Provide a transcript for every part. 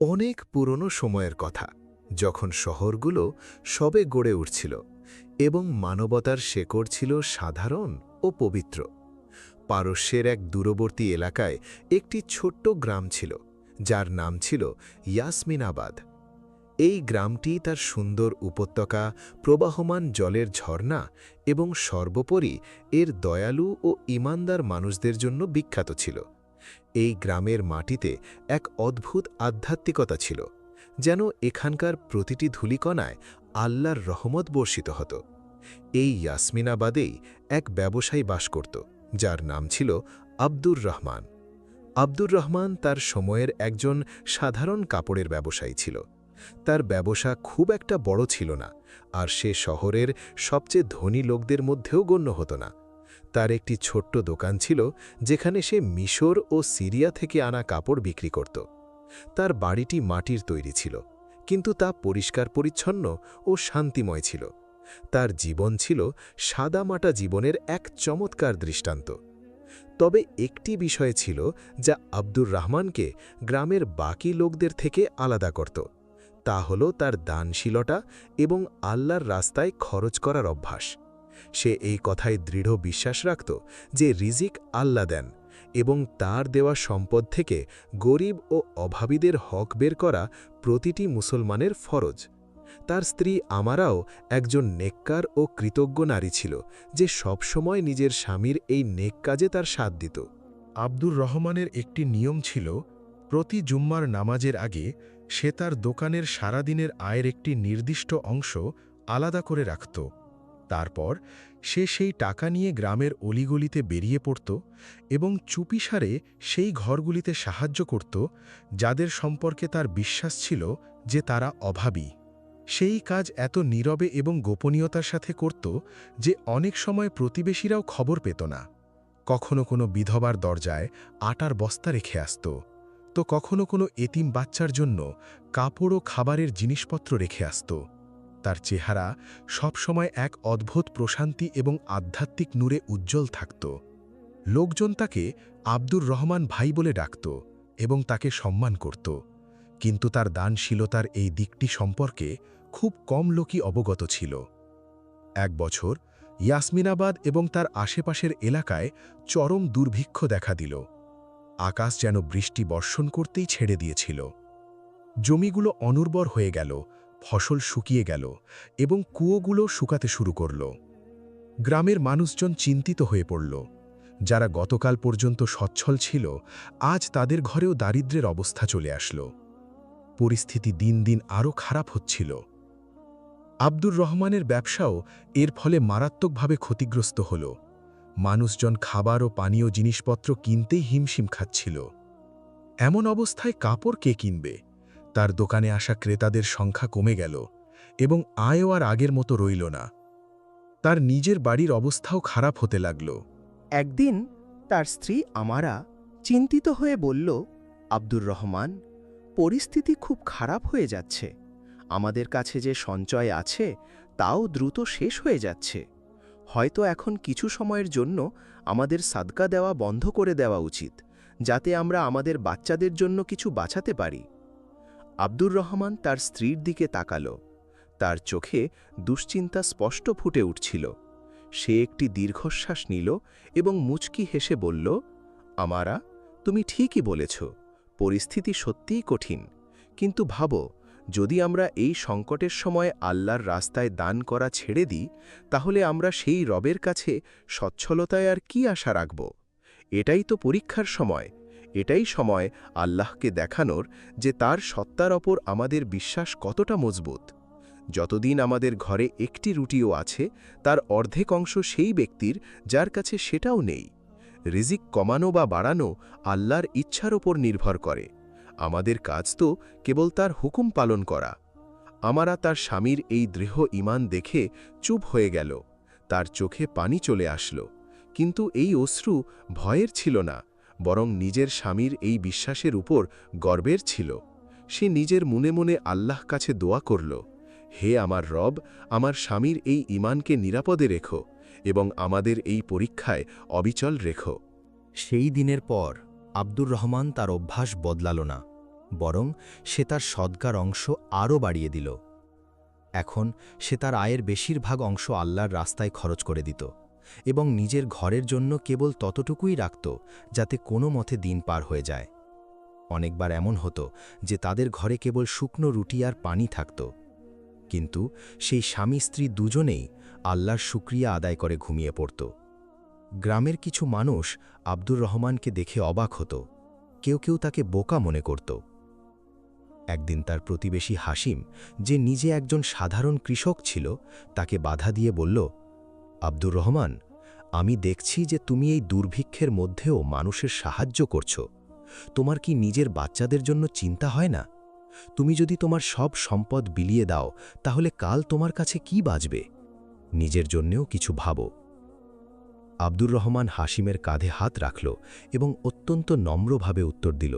অনেক পুরনো সময়ের কথা, যখন শহরগুলো সবে গড়ে উঠছিল এবং মানবতার শেকড় ছিল সাধারণ ও পবিত্র। পারস্যের এক দূরবর্তী এলাকায় একটি ছোট্ট গ্রাম ছিল, যার নাম ছিল ইয়াসমিনাবাদ। এই গ্রামটি তার সুন্দর উপত্যকা, প্রবাহমান জলের ঝর্ণা এবং সর্বোপরি এর দয়ালু ও ঈমানদার মানুষদের জন্য বিখ্যাত ছিল। এই গ্রামের মাটিতে এক অদ্ভুত আধ্যাত্মিকতা ছিল, যেন এখানকার প্রতিটি ধূলিকণায় আল্লাহর রহমত বর্ষিত হতো। এই ইয়াসমিনাবাদেই এক ব্যবসায়ী বাস করত, যার নাম ছিল আব্দুর রহমান। আব্দুর রহমান তার সময়ের একজন সাধারণ কাপড়ের ব্যবসায়ী ছিল। তার ব্যবসা খুব একটা বড় ছিল না, আর সে শহরের সবচেয়ে ধনী লোকদের মধ্যেও গণ্য হতো না। তার একটি ছোট্ট দোকান ছিল, যেখানে সে মিশর ও সিরিয়া থেকে আনা কাপড় বিক্রি করত। তার বাড়িটি মাটির তৈরি ছিল, কিন্তু তা পরিষ্কার পরিচ্ছন্ন ও শান্তিময় ছিল। তার জীবন ছিল সাদামাটা জীবনের এক চমৎকার দৃষ্টান্ত। তবে একটি বিষয় ছিল যা আব্দুর রহমানকে গ্রামের বাকি লোকদের থেকে আলাদা করত। তা হল তার দানশীলতা এবং আল্লাহর রাস্তায় খরচ করার অভ্যাস। সে এই কথায় দৃঢ় বিশ্বাস রাখত যে রিজিক আল্লাহ দেন, এবং তার দেওয়া সম্পদ থেকে গরিব ও অভাবীদের হক বের করা প্রতিটি মুসলমানের ফরজ। তার স্ত্রী আমারাও একজন নেককার ও কৃতজ্ঞ নারী ছিল, যে সবসময় নিজের স্বামীর এই নেক কাজে তার সাথ দিত। আব্দুর রহমানের একটি নিয়ম ছিল, প্রতি জুম্মার নামাজের আগে সে তার দোকানের সারাদিনের আয়ের একটি নির্দিষ্ট অংশ আলাদা করে রাখত। তারপর সে সেই টাকা নিয়ে গ্রামের অলিগলিতে বেরিয়ে পড়ত এবং চুপিসারে সেই ঘরগুলিতে সাহায্য করত, যাদের সম্পর্কে তার বিশ্বাস ছিল যে তারা অভাবী। সেই কাজ এত নীরবে এবং গোপনীয়তার সাথে করত যে অনেক সময় প্রতিবেশীরাও খবর পেত না। কখনো কোনো বিধবার দরজায় আটার বস্তা রেখে আসত, তো কখনো কোনো এতিম বাচ্চার জন্য কাপড় ও খাবারের জিনিসপত্র রেখে আসত। তার চেহারা সবসময় এক অদ্ভুত প্রশান্তি এবং আধ্যাত্মিক নূরে উজ্জ্বল থাকত। লোকজন তাকে আব্দুর রহমান ভাই বলে ডাকত এবং তাকে সম্মান করত, কিন্তু তার দানশীলতার এই দিকটি সম্পর্কে খুব কম লোকই অবগত ছিল। এক বছর ইয়াসমিনাবাদ এবং তার আশেপাশের এলাকায় চরম দুর্ভিক্ষ দেখা দিল। আকাশ যেন বৃষ্টি বর্ষণ করতেই ছেড়ে দিয়েছিল। জমিগুলো অনুর্বর হয়ে গেল, ফসল শুকিয়ে গেল এবং কুয়োগুলো শুকাতে শুরু করল। গ্রামের মানুষজন চিন্তিত হয়ে পড়ল। যারা গতকাল পর্যন্ত সচ্ছল ছিল, আজ তাদের ঘরেও দারিদ্র্যের অবস্থা চলে আসলো। পরিস্থিতি দিন দিন আরও খারাপ হচ্ছিল। আব্দুর রহমানের ব্যবসাও এর ফলে মারাত্মকভাবে ক্ষতিগ্রস্ত হল। মানুষজন খাবার ও পানীয় জিনিসপত্র কিনতেই হিমশিম খাচ্ছিল। এমন অবস্থায় কাপড় কে কিনবে? তার দোকানে আসা ক্রেতাদের সংখ্যা কমে গেল এবং আয়ও আর আগের মতো রইল না। তার নিজের বাড়ির অবস্থাও খারাপ হতে লাগল। একদিন তার স্ত্রী আমারা চিন্তিত হয়ে বলল, আব্দুর রহমান, পরিস্থিতি খুব খারাপ হয়ে যাচ্ছে। আমাদের কাছে যে সঞ্চয় আছে তাও দ্রুত শেষ হয়ে যাচ্ছে। হয়তো এখন কিছু সময়ের জন্য আমাদের সাদকা দেওয়া বন্ধ করে দেওয়া উচিত, যাতে আমরা আমাদের বাচ্চাদের জন্য কিছু বাঁচাতে পারি। আব্দুর রহমান তার স্ত্রীর দিকে তাকাল। তার চোখে দুশ্চিন্তা স্পষ্ট ফুটে উঠছিল। সে একটি দীর্ঘশ্বাস নিল এবং মুচকি হেসে বলল, আমারা, তুমি ঠিকই বলেছ, পরিস্থিতি সত্যিই কঠিন। কিন্তু ভাবো, যদি আমরা এই সংকটের সময় আল্লাহর রাস্তায় দান করা ছেড়ে দিই, তাহলে আমরা সেই রবের কাছে সচ্ছলতায় আর কি আশা রাখব? এটাই তো পরীক্ষার সময়। এটাই সময় আল্লাহকে দেখানোর যে তার সত্তার ওপর আমাদের বিশ্বাস কতটা মজবুত। যতদিন আমাদের ঘরে একটি রুটিও আছে, তার অর্ধেক অংশ সেই ব্যক্তির যার কাছে সেটাও নেই। রিজিক কমানো বা বাড়ানো আল্লাহর ইচ্ছার ওপর নির্ভর করে। আমাদের কাজ তো কেবল তার হুকুম পালন করা। আমারা তার স্বামীর এই দৃঢ় ঈমান দেখে চুপ হয়ে গেল। তার চোখে পানি চলে আসলো, কিন্তু এই অশ্রু ভয়ের ছিল না, বরং নিজের স্বামীর এই বিশ্বাসের উপর গর্বের ছিল। সে নিজের মনে মনে আল্লাহ কাছে দোয়া করল, হে আমার রব, আমার স্বামীর এই ঈমানকে নিরাপদে রেখো এবং আমাদের এই পরীক্ষায় অবিচল রেখো। সেই দিনের পর আব্দুর রহমান তার অভ্যাস বদলাল না। বরং সে তার সদকার অংশ আরও বাড়িয়ে দিল। এখন সে তার আয়ের বেশিরভাগ অংশ আল্লাহর রাস্তায় খরচ করে দিত এবং নিজের ঘরের জন্য কেবল ততটুকুই রাখত যাতে কোনো মতে দিন পার হয়ে যায়। অনেকবার এমন হতো যে তাদের ঘরে কেবল শুকনো রুটি আর পানি থাকত, কিন্তু সেই স্বামী স্ত্রী দুজনেই আল্লাহর শুকরিয়া আদায় করে ঘুমিয়ে পড়ত। গ্রামের কিছু মানুষ আব্দুর রহমানকে দেখে অবাক হতো, কেউ কেউ তাকে বোকা মনে করত। একদিন তার প্রতিবেশী হাসিম, যে নিজে একজন সাধারণ কৃষক ছিল, তাকে বাধা দিয়ে বলল, আব্দুর রহমান, আমি দেখছি যে তুমি এই দুর্ভিক্ষের মধ্যেও মানুষের সাহায্য করছো। তোমার কি নিজের বাচ্চাদের জন্য চিন্তা হয় না? তুমি যদি তোমার সব সম্পদ বিলিয়ে দাও, তাহলে কাল তোমার কাছে কি বাঁচবে? নিজের জন্যেও কিছু ভাবো। আব্দুর রহমান হাসিমের কাঁধে হাত রাখল এবং অত্যন্ত নম্রভাবে উত্তর দিল,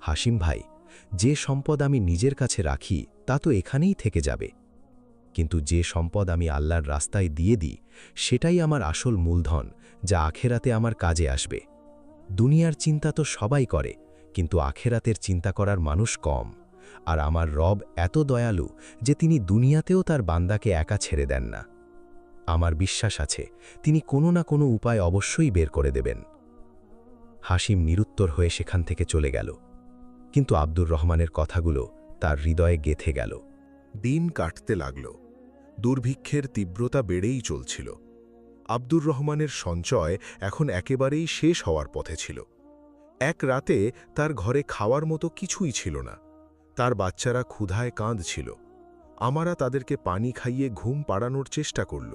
হাসিম ভাই, যে সম্পদ আমি নিজের কাছে রাখি তা তো এখানেই থেকে যাবে, কিন্তু যে সম্পদ আমি আল্লাহর রাস্তায় দিয়ে দিই সেটাই আমার আসল মূলধন, যা আখেরাতে আমার কাজে আসবে। দুনিয়ার চিন্তা তো সবাই করে, কিন্তু আখেরাতের চিন্তা করার মানুষ কম, আর আমার রব এত দয়ালু যে তিনি দুনিয়াতেও তার বান্দাকে একা ছেড়ে দেন না। আমার বিশ্বাস আছে তিনি কোনো না কোনো উপায় অবশ্যই বের করে দেবেন। হাসিম নিরুত্তর হয়ে সেখান থেকে চলে গেল, কিন্তু আব্দুর রহমানের কথাগুলো তার হৃদয়ে গেঁথে গেল। দিন কাটতে লাগল, দুর্ভিক্ষের তীব্রতা বেড়েই চলছিল। আব্দুর রহমানের সঞ্চয় এখন একেবারেই শেষ হওয়ার পথে ছিল। এক রাতে তার ঘরে খাওয়ার মতো কিছুই ছিল না। তার বাচ্চারা ক্ষুধায় কাঁদছিল। আমারা তাদেরকে পানি খাইয়ে ঘুম পাড়ানোর চেষ্টা করল,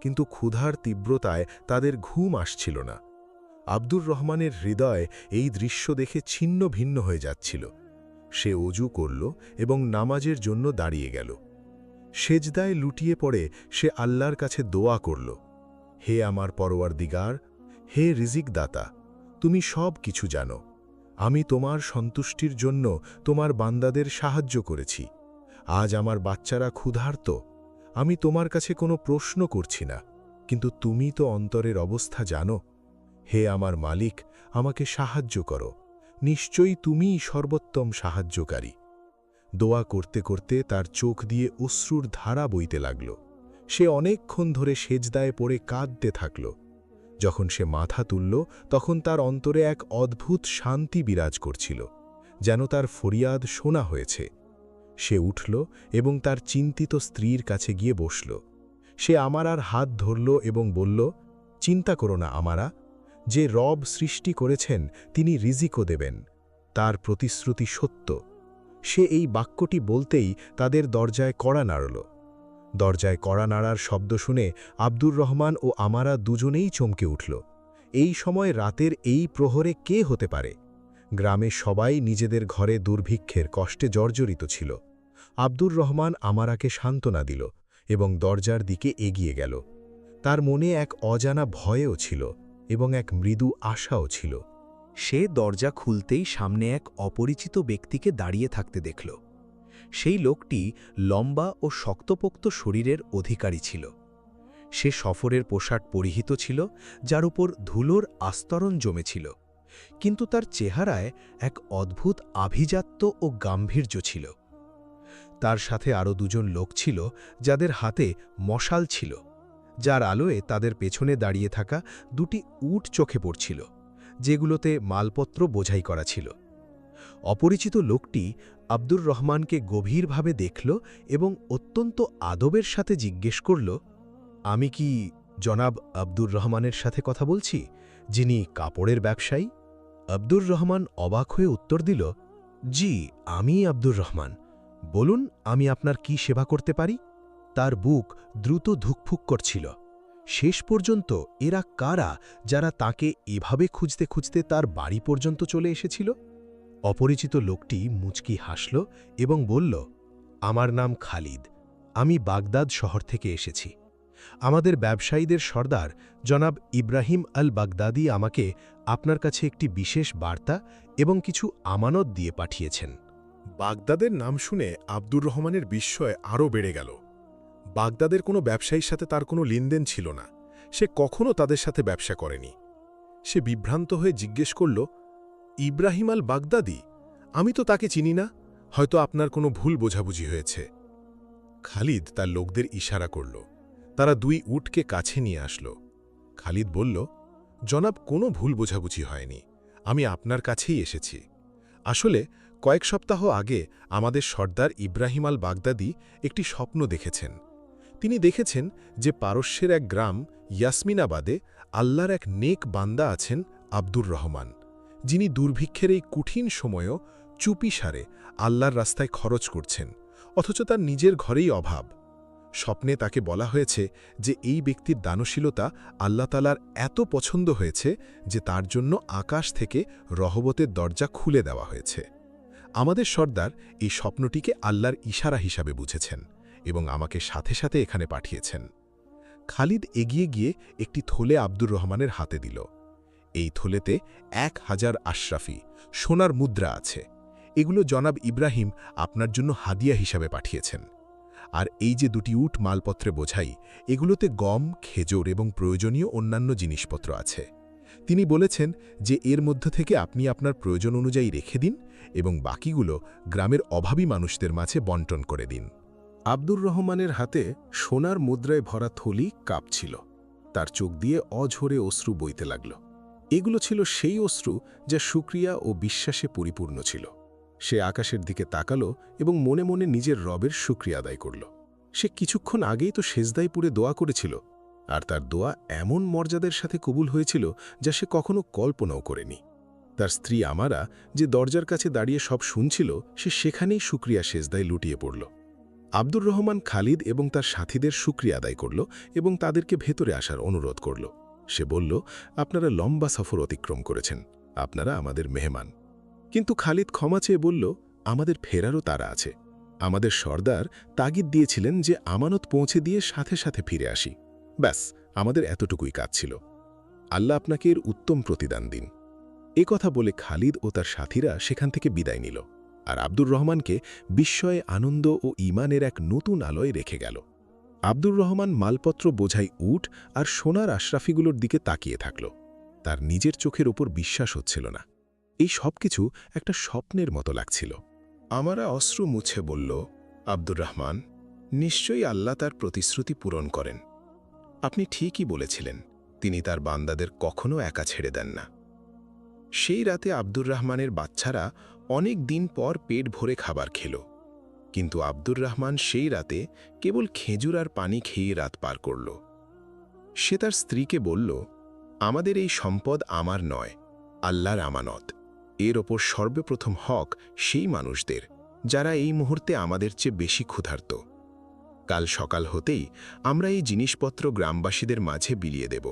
কিন্তু ক্ষুধার তীব্রতায় তাদের ঘুম আসছিল না। আব্দুর রহমানের হৃদয় এই দৃশ্য দেখে ছিন্ন ভিন্ন হয়ে যাচ্ছিল। সে অজু করল এবং নামাজের জন্য দাঁড়িয়ে গেল। সেজদায় লুটিয়ে পড়ে সে আল্লাহর কাছে দোয়া করল, হে আমার পরওয়ারদিগার, হে রিজিক দাতা, তুমি সব কিছু জানো। আমি তোমার সন্তুষ্টির জন্য তোমার বান্দাদের সাহায্য করেছি। আজ আমার বাচ্চারা ক্ষুধার্ত। আমি তোমার কাছে কোনো প্রশ্ন করছি না, কিন্তু তুমি তো অন্তরের অবস্থা জানো। হে আমার মালিক, আমাকে সাহায্য করো। নিশ্চয়ই তুমিই সর্বোত্তম সাহায্যকারী। দোয়া করতে করতে তার চোখ দিয়ে অশ্রুর ধারা বইতে লাগল। সে অনেকক্ষণ ধরে সেজদায় পড়ে কাঁদতে থাকল। যখন সে মাথা তুলল, তখন তার অন্তরে এক অদ্ভুত শান্তি বিরাজ করছিল, যেন তার ফরিয়াদ শোনা হয়েছে। সে উঠল এবং তার চিন্তিত স্ত্রীর কাছে গিয়ে বসল। সে আমারার হাত ধরল এবং বলল, চিন্তা করো না আমারা, যে রব সৃষ্টি করেছেন তিনি রিজিকও দেবেন। তার প্রতিশ্রুতি সত্য। সে এই বাক্যটি বলতেই তাদের দরজায় কড়া নাড়ল। দরজায় কড়া নাড়ার শব্দ শুনে আব্দুর রহমান ও আমারা দুজনেই চমকে উঠল। এই সময় রাতের এই প্রহরে কে হতে পারে? গ্রামে সবাই নিজেদের ঘরে দুর্ভিক্ষের কষ্টে জর্জরিত ছিল। আব্দুর রহমান আমারাকে সান্ত্বনা দিল এবং দরজার দিকে এগিয়ে গেল। তার মনে এক অজানা ভয়ও ছিল এবং এক মৃদু আশাও ছিল। সে দরজা খুলতেই সামনে এক অপরিচিত ব্যক্তিকে দাঁড়িয়ে থাকতে দেখল। সেই লোকটি লম্বা ও শক্তপোক্ত শরীরের অধিকারী ছিল। সে সফরের পোশাক পরিহিত ছিল, যার উপর ধুলোর আস্তরণ জমেছিল, কিন্তু তার চেহারায় এক অদ্ভুত আভিজাত্য ও গাম্ভীর্য ছিল। তার সাথে আরও দুজন লোক ছিল, যাদের হাতে মশাল ছিল, যার আলোয় তাদের পেছনে দাঁড়িয়ে থাকা দুটি উট চোখে পড়ছিল, যেগুলোতে মালপত্র বোঝাই করা ছিল। অপরিচিত লোকটি আব্দুর রহমানকে গভীরভাবে দেখল এবং অত্যন্ত আদবের সাথে জিজ্ঞেস করল, আমি কি জনাব আব্দুর রহমানের সাথে কথা বলছি, যিনি কাপড়ের ব্যবসায়ী? আব্দুর রহমান অবাক হয়ে উত্তর দিল, জি, আমি আব্দুর রহমান। বলুন, আমি আপনার কি সেবা করতে পারি? তার বুক দ্রুত ধুকফুক করছিল। শেষ পর্যন্ত এরা কারা যারা তাকে এভাবে খুঁজতে খুঁজতে তার বাড়ি পর্যন্ত চলে এসেছিল? অপরিচিত লোকটি মুচকি হাসল এবং বলল, আমার নাম খালিদ। আমি বাগদাদ শহর থেকে এসেছি। আমাদের ব্যবসায়ীদের সর্দার জনাব ইব্রাহিম আল বাগদাদি আমাকে আপনার কাছে একটি বিশেষ বার্তা এবং কিছু আমানত দিয়ে পাঠিয়েছেন। বাগদাদের নাম শুনে আব্দুর রহমানের বিস্ময় আরও বেড়ে গেল। বাগদাদের কোনো ব্যবসায়ীর সাথে তার কোনো লেনদেন ছিল না। সে কখনো তাদের সাথে ব্যবসা করেনি। সে বিভ্রান্ত হয়ে জিজ্ঞেস করল, ইব্রাহিম আল বাগদাদি, আমি তো তাকে চিনি না, হয়তো আপনার কোনো ভুল বোঝাবুঝি হয়েছে। খালিদ তার লোকদের ইশারা করল। তারা 2 উটকে কাছে নিয়ে আসলো। খালিদ বলল, জনাব, কোনো ভুল বোঝাবুঝি হয়নি, আমি আপনার কাছেই এসেছি। আসলে কয়েক সপ্তাহ আগে আমাদের সর্দার ইব্রাহিম আল বাগদাদি একটি স্বপ্ন দেখেছেন। তিনি দেখেছেন যে পারস্যের এক গ্রাম ইয়াসমিনাবাদে আল্লাহর এক নেক বান্দা আছেন, আব্দুর রহমান, যিনি দুর্ভিক্ষের এই কঠিন সময়েও চুপিসারে আল্লাহর রাস্তায় খরচ করছেন, অথচ তার নিজের ঘরেই অভাব। স্বপ্নে তাকে বলা হয়েছে যে এই ব্যক্তির দানশীলতা আল্লাহ তাআলার এত পছন্দ হয়েছে যে তার জন্য আকাশ থেকে রহমতের দরজা খুলে দেওয়া হয়েছে। আমাদের সর্দার এই স্বপ্নটিকে আল্লাহর ইশারা হিসাবে বুঝেছেন এবং আমাকে সাথে সাথে এখানে পাঠিয়েছেন। খালিদ এগিয়ে গিয়ে একটি থলে আব্দুর রহমানের হাতে দিল। এই থলেতে 1000 আশরাফি সোনার মুদ্রা আছে। এগুলো জনাব ইব্রাহিম আপনার জন্য হাদিয়া হিসাবে পাঠিয়েছেন। আর এই যে 2টি উট মালপত্রে বোঝাই, এগুলোতে গম, খেজুর এবং প্রয়োজনীয় অন্যান্য জিনিসপত্র আছে। তিনি বলেছেন যে এর মধ্য থেকে আপনি আপনার প্রয়োজন অনুযায়ী রেখে দিন এবং বাকিগুলো গ্রামের অভাবী মানুষদের মাঝে বন্টন করে দিন। আব্দুর রহমানের হাতে সোনার মুদ্রায় ভরা থলি কাঁপছিল। তার চোখ দিয়ে অঝরে অশ্রু বইতে লাগল। এগুলো ছিল সেই অশ্রু যা শুকরিয়া ও বিশ্বাসে পরিপূর্ণ ছিল। সে আকাশের দিকে তাকালো এবং মনে মনে নিজের রবের শুকরিয়া আদায় করল। সে কিছুক্ষণ আগেই তো সেজদায় পুড়ে দোয়া করেছিল, আর তার দোয়া এমন মর্যাদার সাথে কবুল হয়েছিল যা সে কখনো কল্পনাও করেনি। তার স্ত্রী আমারা, যে দরজার কাছে দাঁড়িয়ে সব শুনছিল, সে সেখানেই শুকরিয়া সেজদায় লুটিয়ে পড়ল। আব্দুর রহমান খালিদ এবং তার সাথীদের শুকরিয়া আদায় করল এবং তাদেরকে ভেতরে আসার অনুরোধ করল। সে বলল, আপনারা লম্বা সফর অতিক্রম করেছেন, আপনারা আমাদের মেহমান। কিন্তু খালিদ ক্ষমা চেয়ে বলল, আমাদের ফেরারও তারা আছে। আমাদের সর্দার তাগিদ দিয়েছিলেন যে আমানত পৌঁছে দিয়ে সাথে সাথে ফিরে আসি। ব্যাস, আমাদের এতটুকুই কাজ ছিল। আল্লাহ আপনাকে এর উত্তম প্রতিদান দিন। এ কথা বলে খালিদ ও তার সাথীরা সেখান থেকে বিদায় নিল, আর আব্দুর রহমানকে বিস্ময়ে, আনন্দ ও ঈমানের এক নতুন আলোয় রেখে গেল। আব্দুর রহমান মালপত্র বোঝাই উট আর সোনার আশরাফিগুলোর দিকে তাকিয়ে থাকল। তার নিজের চোখের ওপর বিশ্বাস হচ্ছিল না। এই সব কিছু একটা স্বপ্নের মতো লাগছিল। আমারা অশ্রু মুছে বলল, আব্দুর রহমান, নিশ্চয়ই আল্লাহ তার প্রতিশ্রুতি পূরণ করেন। আপনি ঠিকই বলেছিলেন, তিনি তার বান্দাদের কখনো একা ছেড়ে দেন না। সেই রাতে আব্দুর রহমানের বাচ্চারা অনেক দিন পর পেট ভরে খাবার খেল, কিন্তু আব্দুর রহমান সেই রাতে কেবল খেজুর আর পানি খেয়ে রাত পার করল। সে তার স্ত্রীকে বলল, আমাদের এই সম্পদ আমার নয়, আল্লাহর আমানত। এর ওপর সর্বপ্রথম হক সেই মানুষদের যারা এই মুহূর্তে আমাদের চেয়ে বেশি ক্ষুধার্ত। কাল সকাল হতেই আমরা এই জিনিসপত্র গ্রামবাসীদের মাঝে বিলিয়ে দেব।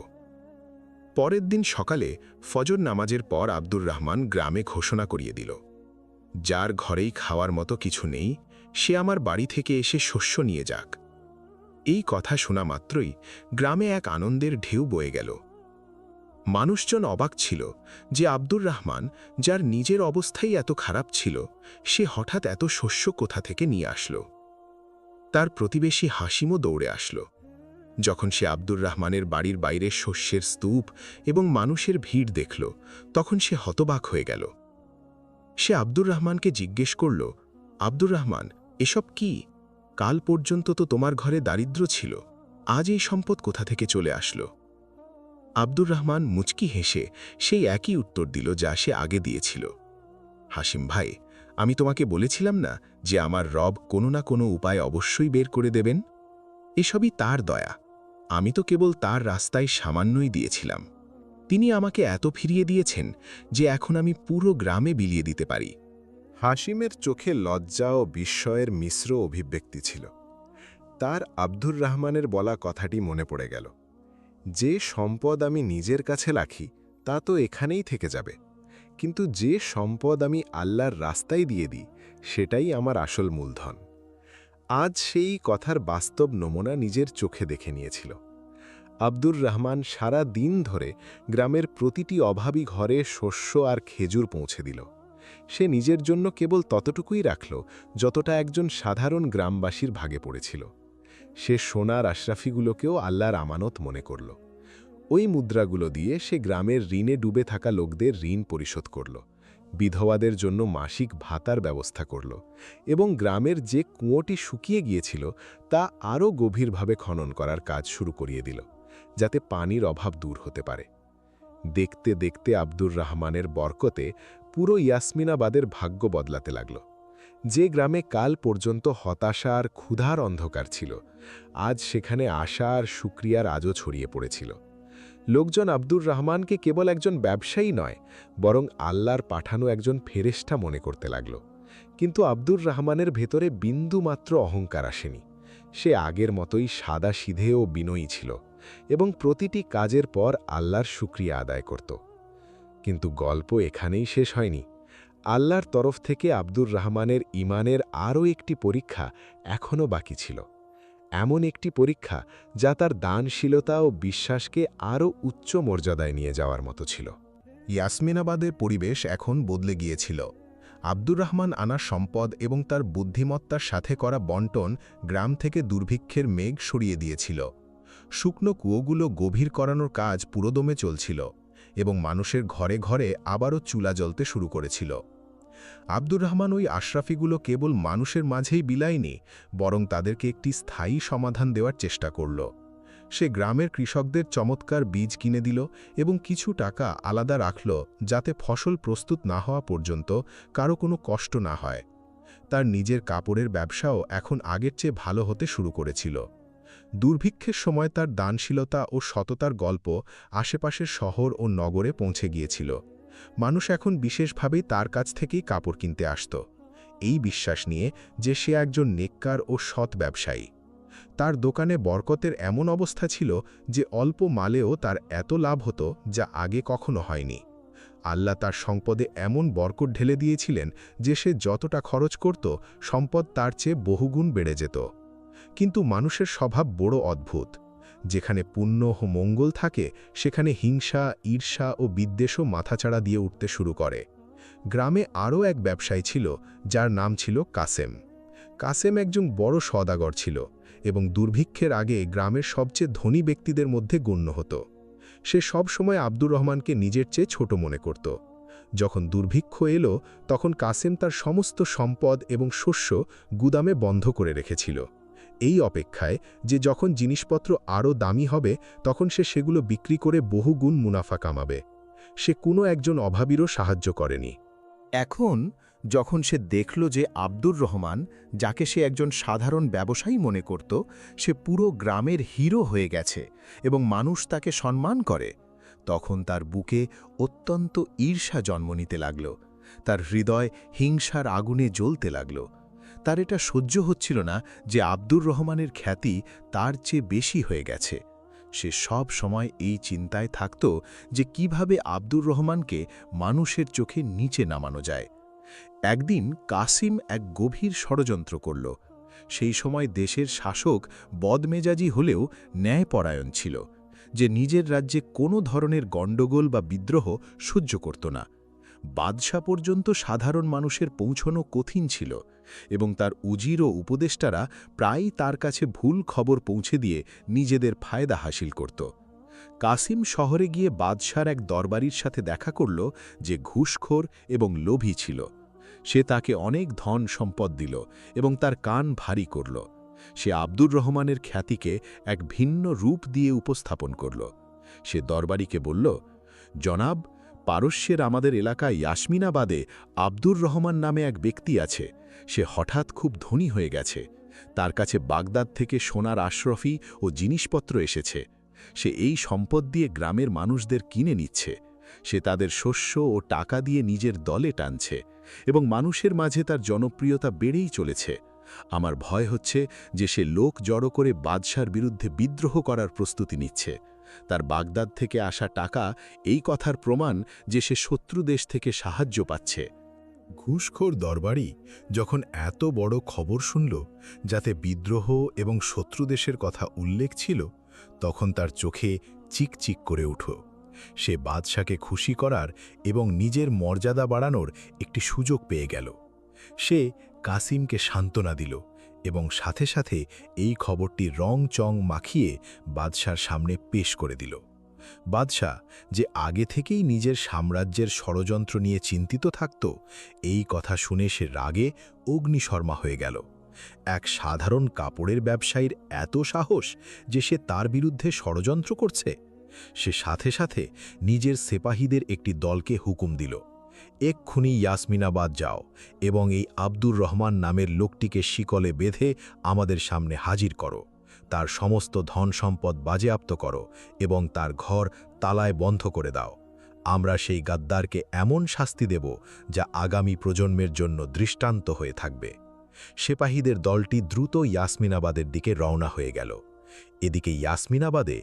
পরের দিন সকালে ফজর নামাজের পর আব্দুর রহমান গ্রামে ঘোষণা করিয়ে দিল, যার ঘরেই খাওয়ার মতো কিছু নেই, সে আমার বাড়ি থেকে এসে শস্য নিয়ে যাক। এই কথা শোনা মাত্রই গ্রামে এক আনন্দের ঢেউ বয়ে গেল। মানুষজন অবাক ছিল যে আব্দুর রহমান, যার নিজের অবস্থাই এত খারাপ ছিল, সে হঠাৎ এত শস্য কোথা থেকে নিয়ে আসলো। তার প্রতিবেশী হাসিমও দৌড়ে আসলো। যখন সে আব্দুর রহমানের বাড়ির বাইরে শস্যের স্তূপ এবং মানুষের ভিড় দেখল, তখন সে হতবাক হয়ে গেল। সে আব্দুর রহমানকে জিজ্ঞেস করল, আব্দুর রহমান, এসব কি? কাল পর্যন্ত তো তোমার ঘরে দারিদ্র্য ছিল, আজ এই সম্পদ কোথা থেকে চলে আসলো? আব্দুর রহমান মুচকি হেসে সেই একই উত্তর দিল যা সে আগে দিয়েছিল। হাসিম ভাই, আমি তোমাকে বলেছিলাম না যে আমার রব কোনো না কোনো উপায় অবশ্যই বের করে দেবেন? এসবই তার দয়া। আমি তো কেবল তার রাস্তায় সামান্যই দিয়েছিলাম। তিনি আমাকে এত ফিরিয়ে দিয়েছেন যে এখন আমি পুরো গ্রামে বিলিয়ে দিতে পারি। হাসিমের চোখে লজ্জা ও বিস্ময়ের মিশ্র অভিব্যক্তি ছিল। তার আব্দুর রহমানের বলা কথাটি মনে পড়ে গেল, যে সম্পদ আমি নিজের কাছে রাখি তা তো এখানেই থেকে যাবে, কিন্তু যে সম্পদ আমি আল্লাহর রাস্তায় দিয়ে দিই সেটাই আমার আসল মূলধন। আজ সেই কথার বাস্তব নমুনা নিজের চোখে দেখে নিয়েছিল। আব্দুর রহমান সারা দিন ধরে গ্রামের প্রতিটি অভাবী ঘরে শস্য আর খেজুর পৌঁছে দিল। সে নিজের জন্য কেবল ততটুকুই রাখল যতটা একজন সাধারণ গ্রামবাসীর ভাগে পড়েছিল। সে সোনার আশরাফিগুলোকেও আল্লাহর আমানত মনে করল। ওই মুদ্রাগুলো দিয়ে সে গ্রামের ঋণে ডুবে থাকা লোকদের ঋণ পরিশোধ করল। বিধবাদের জন্য মাসিক ভাতার ব্যবস্থা করল এবং গ্রামের যে কুয়োটি শুকিয়ে গিয়েছিল তা আরও গভীরভাবে খনন করার কাজ শুরু করিয়ে দিল, যাতে পানির অভাব দূর হতে পারে। দেখতে দেখতে আব্দুর রহমানের বরকতে পুরো ইয়াসমিনাবাদের ভাগ্য বদলাতে লাগল। যে গ্রামে কাল পর্যন্ত হতাশা আর ক্ষুধার অন্ধকার ছিল, আজ সেখানে আশা আর শুকরিয়ার আজও ছড়িয়ে পড়েছিল। লোকজন আব্দুর রহমানকে কেবল একজন ব্যবসায়ী নয়, বরং আল্লাহর পাঠানো একজন ফেরেশতা মনে করতে লাগল। কিন্তু আব্দুর রহমানের ভেতরে বিন্দুমাত্র অহংকার আসেনি। সে আগের মতোই সাদাসিধে ও বিনয়ী ছিল এবং প্রতিটি কাজের পর আল্লাহর শুকরিয়া আদায় করত। কিন্তু গল্প এখানেই শেষ হয়নি। আল্লাহর তরফ থেকে আব্দুর রহমানের ঈমানের আরও একটি পরীক্ষা এখনও বাকি ছিল। এমন একটি পরীক্ষা যা তার দানশীলতা ও বিশ্বাসকে আরও উচ্চ মর্যাদায় নিয়ে যাওয়ার মতো ছিল। ইয়াসমিনাবাদের পরিবেশ এখন বদলে গিয়েছিল। আব্দুর রহমান আনা সম্পদ এবং তার বুদ্ধিমত্তার সাথে করা বন্টন গ্রাম থেকে দুর্ভিক্ষের মেঘ সরিয়ে দিয়েছিল। শুকনো কুয়োগুলো গভীর করানোর কাজ পুরোদমে চলছিল এবং মানুষের ঘরে ঘরে আবারও চুলা জ্বলতে শুরু করেছিল। আব্দুর রহমান ওই আশরাফিগুলো কেবল মানুষের মাঝেই বিলায়নি, বরং তাদেরকে একটি স্থায়ী সমাধান দেওয়ার চেষ্টা করল। সে গ্রামের কৃষকদের চমৎকার বীজ কিনে দিল এবং কিছু টাকা আলাদা রাখল, যাতে ফসল প্রস্তুত না হওয়া পর্যন্ত কারো কোনো কষ্ট না হয়। তার নিজের কাপড়ের ব্যবসাও এখন আগের চেয়ে ভালো হতে শুরু করেছিল। দুর্ভিক্ষের সময় তার দানশীলতা ও সততার গল্প আশেপাশের শহর ও নগরে পৌঁছে গিয়েছিল। মানুষ এখন বিশেষভাবেই তার কাছ থেকেই কাপড় কিনতে আসত, এই বিশ্বাস নিয়ে যে সে একজন নেককার ও সৎ ব্যবসায়ী। তার দোকানে বরকতের এমন অবস্থা ছিল যে অল্প মালেও তার এত লাভ হতো যা আগে কখনো হয়নি। আল্লাহ তার সম্পদে এমন বরকত ঢেলে দিয়েছিলেন যে সে যতটা খরচ করত, সম্পদ তার চেয়ে বহুগুণ বেড়ে যেত। কিন্তু মানুষের স্বভাব বড় অদ্ভুত। যেখানে পুণ্য ও মঙ্গল থাকে, সেখানে হিংসা, ঈর্ষা ও বিদ্বেষও মাথাচাড়া দিয়ে উঠতে শুরু করে। গ্রামে আরও এক ব্যবসায়ী ছিল, যার নাম ছিল কাসেম। কাসেম একজন বড় সওদাগর ছিল এবং দুর্ভিক্ষের আগে গ্রামের সবচেয়ে ধনী ব্যক্তিদের মধ্যে গণ্য হতো। সে সব সময় আব্দুর রহমানকে নিজের চেয়ে ছোট মনে করত। যখন দুর্ভিক্ষ এলো, তখন কাসেম তার সমস্ত সম্পদ এবং শস্য গুদামে বন্ধ করে রেখেছিল, এই অপেক্ষায় যে যখন জিনিসপত্র আরও দামি হবে, তখন সে সেগুলো বিক্রি করে বহুগুণ মুনাফা কামাবে। সে কোনো একজন অভাবীরও সাহায্য করেনি। এখন যখন সে দেখল যে আব্দুর রহমান, যাকে সে একজন সাধারণ ব্যবসায়ী মনে করত, সে পুরো গ্রামের হিরো হয়ে গেছে এবং মানুষ তাকে সম্মান করে, তখন তার বুকে অত্যন্ত ঈর্ষা জন্ম নিতে লাগল। তার হৃদয় হিংসার আগুনে জ্বলতে লাগল। তার এটা সহ্য হচ্ছিল না যে আব্দুর রহমানের খ্যাতি তার চেয়ে বেশি হয়ে গেছে। সে সব সময় এই চিন্তায় থাকত যে কিভাবে আব্দুর রহমানকে মানুষের চোখে নিচে নামানো যায়। একদিন কাসিম এক গভীর ষড়যন্ত্র করল। সেই সময় দেশের শাসক বদমেজাজি হলেও ন্যায়পরায়ণ ছিল, যে নিজের রাজ্যে কোনো ধরনের গণ্ডগোল বা বিদ্রোহ সহ্য করত না। বাদশা পর্যন্ত সাধারণ মানুষের পৌঁছনো কঠিন ছিল এবং তার উজির ও উপদেষ্টারা প্রায়ই তার কাছে ভুল খবর পৌঁছে দিয়ে নিজেদের ফায়দা হাসিল করত। কাসিম শহরে গিয়ে বাদশার এক দরবারির সাথে দেখা করল, যে ঘুষখোর এবং লোভী ছিল। সে তাকে অনেক ধন সম্পদ দিল এবং তার কান ভারী করল। সে আব্দুর রহমানের খ্যাতিকে এক ভিন্ন রূপ দিয়ে উপস্থাপন করল। সে দরবারিকে বলল, জনাব, পারস্যের আমাদের এলাকায় ইয়াসমিনাবাদে আব্দুর রহমান নামে এক ব্যক্তি আছে। সে হঠাৎ খুব ধনী হয়ে গেছে। তার কাছে বাগদাদ থেকে সোনার আশরফি ও জিনিসপত্র এসেছে। সে এই সম্পদ দিয়ে গ্রামের মানুষদের কিনে নিচ্ছে। সে তাদের শস্য ও টাকা দিয়ে নিজের দলে টানছে এবং মানুষের মাঝে তার জনপ্রিয়তা বেড়েই চলেছে। আমার ভয় হচ্ছে যে সে লোক জড়ো করে বাদশার বিরুদ্ধে বিদ্রোহ করার প্রস্তুতি নিচ্ছে। তার বাগদাদ থেকে আসা টাকা এই কথার প্রমাণ যে সে শত্রু দেশ থেকে সাহায্য পাচ্ছে। ঘুষখোর দরবারি যখন এত বড় খবর শুনল, যাতে বিদ্রোহ এবং শত্রু দেশের কথা উল্লেখ ছিল, তখন তার চোখে চিকচিক করে উঠল। সে বাদশাকে খুশি করার এবং নিজের মর্যাদা বাড়ানোর একটি সুযোগ পেয়ে গেল। সে কাসিমকে সান্ত্বনা দিল এবং সাথে সাথে এই খবরটি রং চং মাখিয়ে বাদশার সামনে পেশ করে দিল। বাদশাহ, যে আগে থেকেই নিজের সাম্রাজ্যের ষড়যন্ত্র নিয়ে চিন্তিত থাকত, এই কথা শুনে সে রাগে অগ্নিশর্মা হয়ে গেল। এক সাধারণ কাপড়ের ব্যবসায়ীর এত সাহস যে সে তার বিরুদ্ধে ষড়যন্ত্র করছে! সে সাথে সাথে নিজের সিপাহীদের একটি দলকে হুকুম দিল, এক্ষুনি ইয়াসমিনাবাদ যাও এবং এই আব্দুর রহমান নামের লোকটিকে শিকলে বেঁধে আমাদের সামনে হাজির করো, তার সমস্ত ধন সম্পদ বাজেয়াপ্ত করো এবং তার ঘর তালায় বন্ধ করে দাও। আমরা সেই গাদ্দারকে এমন শাস্তি দেব যা আগামী প্রজন্মের জন্য দৃষ্টান্ত হয়ে থাকবে। সিপাহীদের দলটি দ্রুত ইয়াসমিনাবাদের দিকে রওনা হয়ে গেল। এদিকে ইয়াসমিনাবাদে